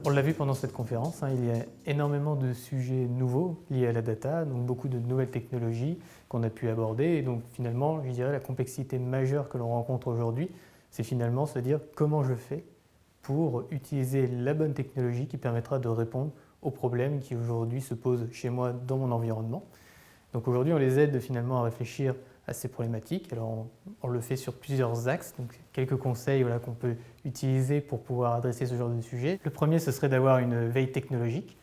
On l'a vu pendant cette conférence, il y a énormément de sujets nouveaux liés à la data, donc beaucoup de nouvelles technologies qu'on a pu aborder. Et donc finalement, je dirais la complexité majeure que l'on rencontre aujourd'hui, c'est finalement se dire comment je fais pour utiliser la bonne technologie qui permettra de répondre aux problèmes qui aujourd'hui se posent chez moi dans mon environnement. Donc aujourd'hui, on les aide finalement à réfléchir à ces problématiques. Alors on le fait sur plusieurs axes, donc quelques conseils qu'on peut utiliser pour pouvoir adresser ce genre de sujet. Le premier, ce serait d'avoir une veille technologique,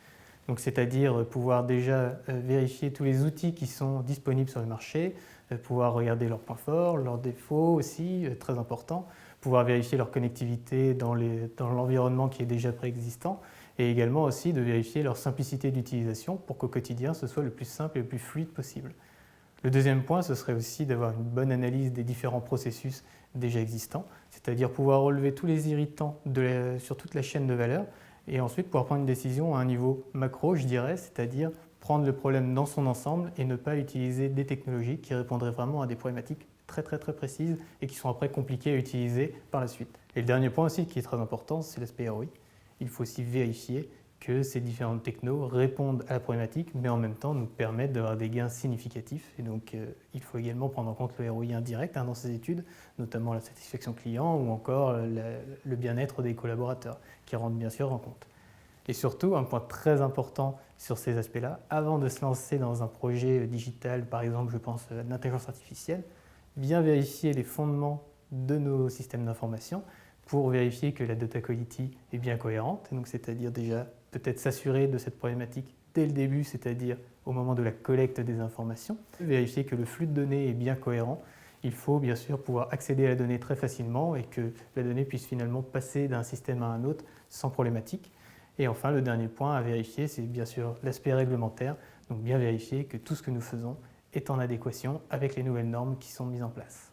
donc c'est-à-dire pouvoir déjà vérifier tous les outils qui sont disponibles sur le marché, pouvoir regarder leurs points forts, leurs défauts aussi, très important, pouvoir vérifier leur connectivité dans l'environnement qui est déjà préexistant, et également aussi de vérifier leur simplicité d'utilisation pour qu'au quotidien ce soit le plus simple et le plus fluide possible. Le deuxième point, ce serait aussi d'avoir une bonne analyse des différents processus déjà existants, c'est-à-dire pouvoir relever tous les irritants sur toute la chaîne de valeur et ensuite pouvoir prendre une décision à un niveau macro, je dirais, c'est-à-dire prendre le problème dans son ensemble et ne pas utiliser des technologies qui répondraient vraiment à des problématiques très précises et qui sont après compliquées à utiliser par la suite. Et le dernier point aussi qui est très important, c'est l'aspect ROI. Il faut aussi vérifier que ces différentes technos répondent à la problématique, mais en même temps nous permettent d'avoir des gains significatifs. Et donc il faut également prendre en compte le ROI indirect dans ces études, notamment la satisfaction client ou encore le bien-être des collaborateurs, qui rentrent bien sûr en compte. Et surtout, un point très important sur ces aspects-là, avant de se lancer dans un projet digital, par exemple je pense à l'intelligence artificielle, bien vérifier les fondements de nos systèmes d'information pour vérifier que la data quality est bien cohérente, donc c'est-à-dire déjà peut-être s'assurer de cette problématique dès le début, c'est-à-dire au moment de la collecte des informations, vérifier que le flux de données est bien cohérent. Il faut bien sûr pouvoir accéder à la donnée très facilement et que la donnée puisse finalement passer d'un système à un autre sans problématique. Et enfin, le dernier point à vérifier, c'est bien sûr l'aspect réglementaire, donc bien vérifier que tout ce que nous faisons est en adéquation avec les nouvelles normes qui sont mises en place.